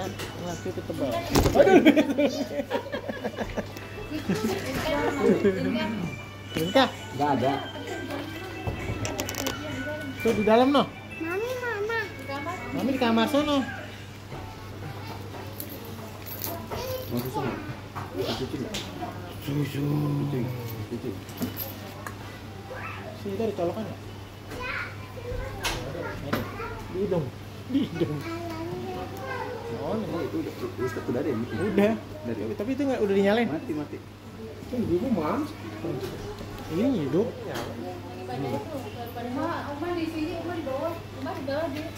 Anak laki itu tebal. Aduh. Rinka? Nggak ada. Tuh di dalam noh. Mami mana? Mami di kamar sono. Mau susu nggak? Cuci nggak? Susu. Cuci. Sini dari colokan ya? Di hidung. Di hidung. Oh, Udah deh. udah. Dari Tapi itu nggak udah dinyalain? mati. Kan ibu mams. Ini hidup. Oma di sini, Oma di bawah. Oma di bawah dia.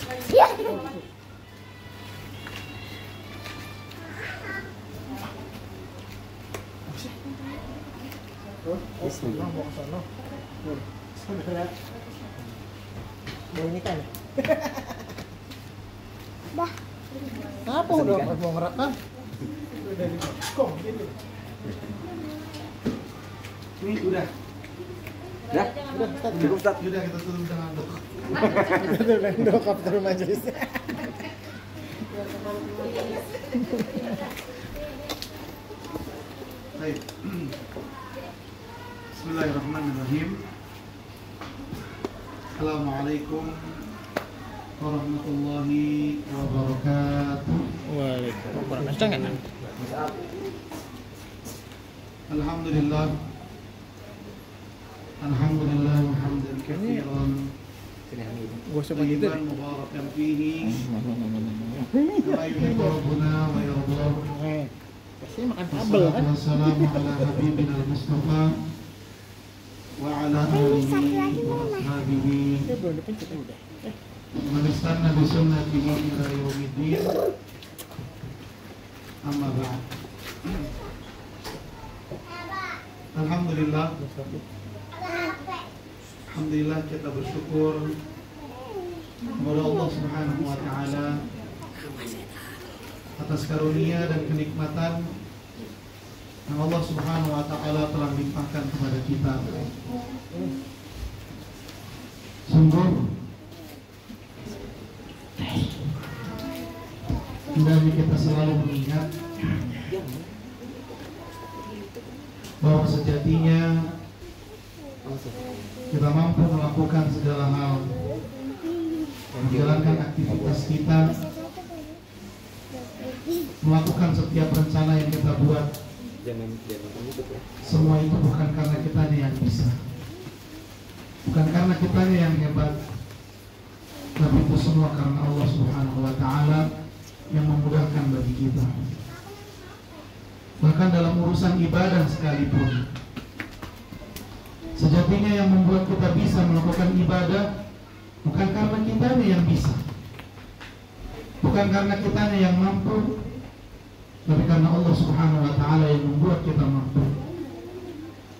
Bismillah mau ke sono. Saudara. Mau nikah nih? Dah. Apa udah mau ngerekam? Udah di kong gitu. Ini udah. Udah, Ustaz. Cukup Ustaz. Yaudah kita tutup dengan doa. Kita udah dokap terus majelis. Baik. Bismillahirrahmanirrahim. Assalamualaikum warahmatullahi wabarakatuh. Waalaikumsalam. Kurang kencang ya? Alhamdulillah. Alhamdulillah hamdan katsiran Gua coba gitu. tayyiban mubarakan fihi kama yuhibbu rabbuna wa yardah. Pasti makan kabel kan? Wassalamu ala habibina al-Mustafa wa ala alihi wa ashabihi Dia belum dipencet udah. man istanna bi sunnatihi ila yaumiddin. Amma ba'd. Alhamdulillah. Alhamdulillah kita bersyukur kepada Allah Subhanahu wa taala atas karunia dan kenikmatan yang Allah Subhanahu wa taala telah limpahkan kepada kita. Sungguh hendaknya kita selalu mengingat bahwa sejatinya kita mampu melakukan segala hal, menjalankan aktivitas kita, melakukan setiap rencana yang kita buat. Jangan tutup ya. Semua itu bukan karena kitanya yang bisa, bukan karena kitanya yang hebat, tapi itu semua karena Allah Subhanahu wa taala yang memudahkan bagi kita. Bahkan dalam urusan ibadah sekalipun, sejatinya yang membuat kita bisa melakukan ibadah bukan karena kitanya yang bisa, bukan karena kitanya yang mampu, tapi karena Allah Subhanahu wa taala yang membuat kita mampu.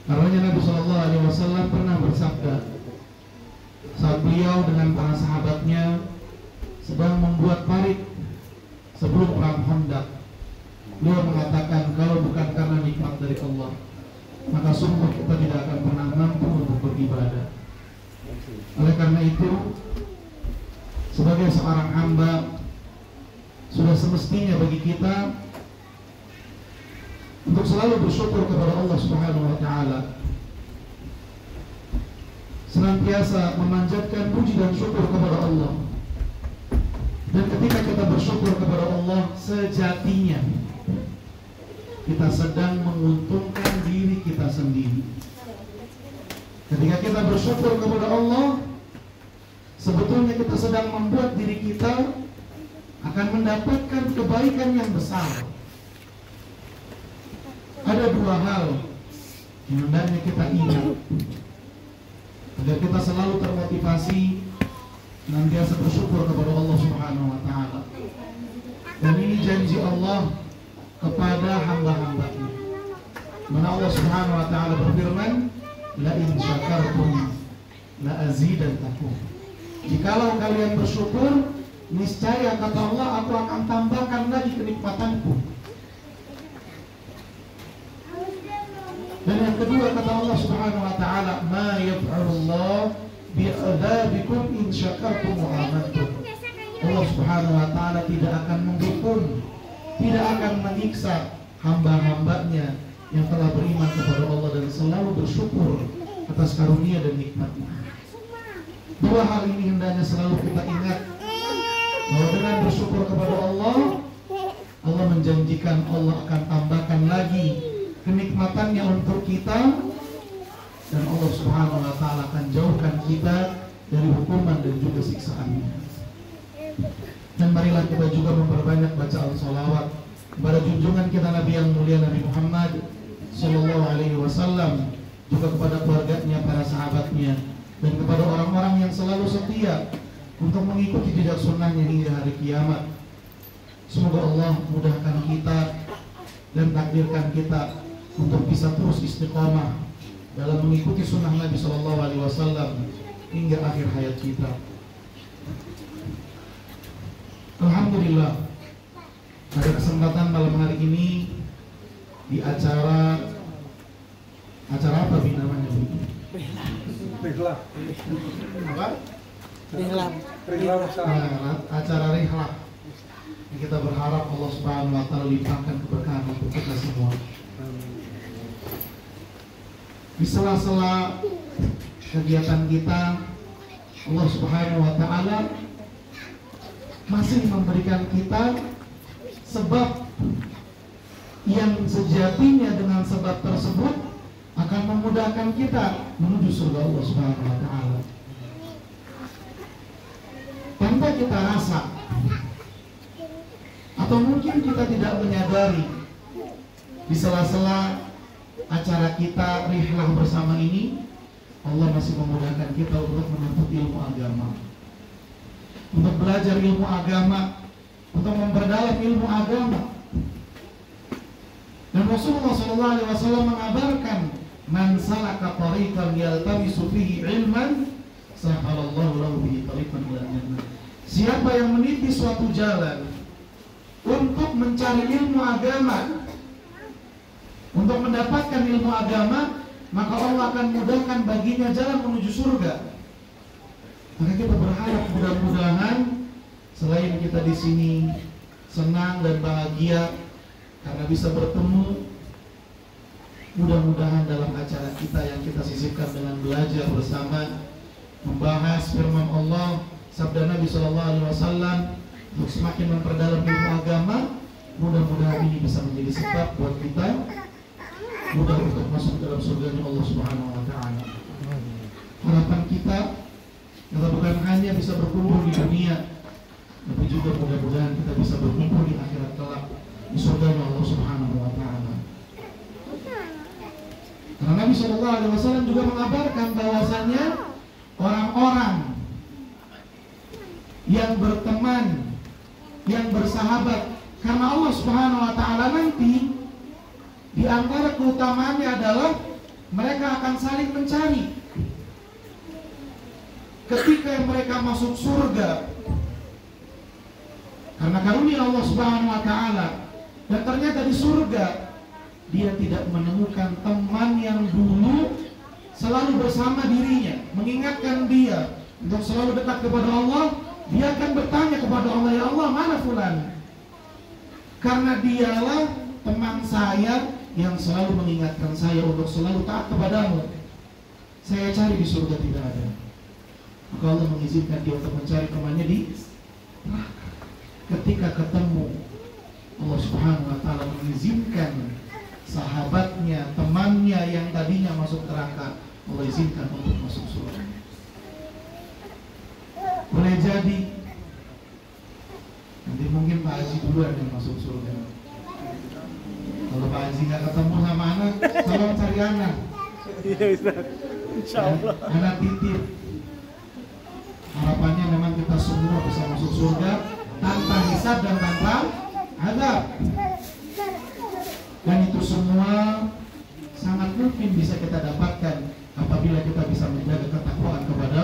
Karena Nabi Shallallahu alaihi wasallam pernah bersabda saat beliau dengan para sahabatnya sedang membuat parit sebelum perang Khandaq. Beliau mengatakan, kalau bukan karena nikmat dari Allah, maka sungguh kita tidak akan pernah mampu untuk beribadah. Oleh karena itu, sebagai seorang hamba, sudah semestinya bagi kita untuk selalu bersyukur kepada Allah Subhanahu wa taala, senantiasa memanjatkan puji dan syukur kepada Allah. Dan ketika kita bersyukur kepada Allah, sejatinya kita sedang menguntungkan diri kita sendiri. Ketika kita bersyukur kepada Allah, sebetulnya kita sedang membuat diri kita akan mendapatkan kebaikan yang besar. Ada dua hal yang hendaknya kita ingat agar kita selalu termotivasi senantiasa bersyukur kepada Allah Subhanahu wa taala. Dan ini janji Allah kepada hamba-hambanya. Mana Allah Subhanahu wa taala berfirman, la in syakartum la azidannakum. Jikalau kalian bersyukur, niscaya kata Allah, aku akan tambahkan lagi kenikmatanku. Dan yang kedua kata Allah Subhanahu wa taala, ma yaf'alullah bi'adzabikum in syakartum wa amantum. Allah Subhanahu wa taala tidak akan menghukum tidak akan menyiksa hamba-hambanya yang telah beriman kepada Allah dan selalu bersyukur atas karunia dan nikmatnya. Dua hal ini hendaknya selalu kita ingat, bahwa dengan bersyukur kepada Allah, Allah menjanjikan Allah akan tambahkan lagi kenikmatannya untuk kita, dan Allah Subhanahu wa Ta'ala akan jauhkan kita dari hukuman dan juga siksaannya. Dan marilah kita juga memperbanyak bacaan sholawat kepada junjungan kita Nabi yang mulia, Nabi Muhammad Sallallahu Alaihi Wasallam, juga kepada keluarganya, para sahabatnya, dan kepada orang-orang yang selalu setia untuk mengikuti jejak sunnahnya hingga hari kiamat. Semoga Allah mudahkan kita dan takdirkan kita untuk bisa terus istiqamah dalam mengikuti sunnah Nabi Sallallahu Alaihi Wasallam hingga akhir hayat kita. Alhamdulillah, pada kesempatan malam hari ini di acara apa Bi namanya Bi? Rihlah. Apa? Rihlah. Nah, acara rihlah. Kita berharap Allah Subhanahu wa Ta'ala limpahkan keberkahan untuk kita semua. Di sela-sela kegiatan kita, Allah Subhanahu wa Ta'ala masih memberikan kita sebab yang sejatinya dengan sebab tersebut akan memudahkan kita menuju surga Allah Subhanahu wa Ta'ala. Tanpa kita rasa, atau mungkin kita tidak menyadari, di sela-sela acara kita rihlah bersama ini, Allah masih memudahkan kita untuk menuntut ilmu agama, untuk belajar ilmu agama, untuk memperdalam ilmu agama. Dan Rasulullah SAW mengabarkan, man salaka tariqan yaltamisu fihi ilman sahalallahu lahu bihi tariqan ila jannah. Siapa yang meniti suatu jalan untuk mencari ilmu agama, untuk mendapatkan ilmu agama, maka Allah akan mudahkan baginya jalan menuju surga. Maka kita berharap mudah-mudahan selain kita di sini senang dan bahagia karena bisa bertemu, mudah-mudahan dalam acara kita yang kita sisipkan dengan belajar bersama, membahas firman Allah, sabda Nabi Sallallahu Alaihi Wasallam, untuk semakin memperdalam ilmu agama, mudah-mudahan ini bisa menjadi sebab buat kita mudah untuk masuk dalam surganya Allah Subhanahu wa Ta'ala. Harapan kita bukan hanya bisa berkumpul di dunia, tapi juga mudah-mudahan kita bisa berkumpul di akhirat kelak di surganya Allah Subhanahu wa Ta'ala. Karena Nabi Sallallahu Alaihi Wasallam juga mengabarkan bahwasanya orang-orang yang berteman, yang bersahabat karena Allah Subhanahu wa Ta'ala, nanti di antara keutamaannya adalah mereka akan saling mencari. Ketika mereka masuk surga karena karunia Allah Subhanahu wa Ta'ala, dan ternyata di surga dia tidak menemukan teman yang dulu selalu bersama dirinya, mengingatkan dia untuk selalu dekat kepada Allah, dia akan bertanya kepada Allah, ya Allah, mana fulan? Karena dialah teman saya yang selalu mengingatkan saya untuk selalu taat kepadamu. Saya cari di surga tidak ada. Maka Allah mengizinkan dia untuk mencari temannya di neraka. Ketika ketemu, Allah Subhanahu wa Ta'ala mengizinkan sahabatnya, temannya yang tadinya masuk neraka, Allah izinkan untuk masuk surga. Boleh jadi nanti mungkin Pak Haji duluan yang masuk surga. Kalau Pak Haji nggak ketemu sama anak, tolong cari anak. Iya Ustaz, insyaallah. Anak titip. Harapannya memang kita semua bisa masuk surga tanpa hisab dan tanpa azab. Dan itu semua sangat mungkin bisa kita dapatkan apabila kita bisa menjaga ketakwaan kepada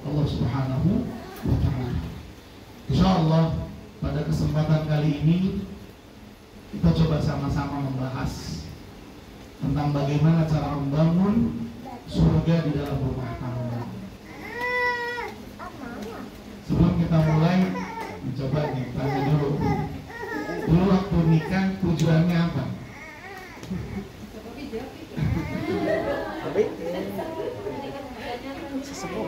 Allah Subhanahu wa Ta'ala. Insyaallah pada kesempatan kali ini kita coba sama-sama membahas tentang bagaimana cara membangun surga di dalam rumah tangga. Sebelum kita mulai, coba nih tanya dulu, Dulu waktu nikah tujuannya apa? Tapi sesepuh.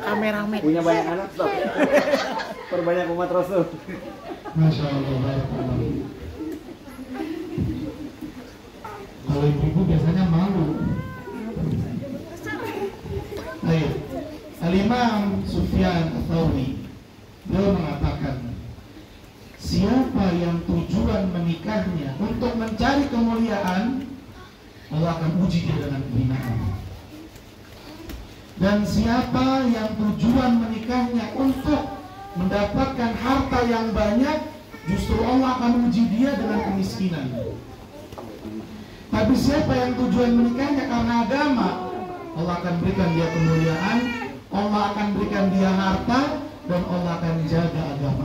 Kameramen. Punya banyak anak, stop. Perbanyak umat Rasul. Masya Allah, barakallah. Kalau ibu-ibu biasanya malu. Baik, Al-Imam Sufyan Ats-Tsauri beliau mengatakan, siapa yang tujuan menikahnya untuk mencari kemuliaan, Allah akan uji dia dengan kehinaan. Dan siapa yang tujuan menikahnya untuk mendapatkan harta yang banyak, justru Allah akan uji dia dengan kemiskinan. Tapi siapa yang tujuan menikahnya karena agama, Allah akan berikan dia kemuliaan, Allah akan berikan dia harta, dan Allah akan jaga agama.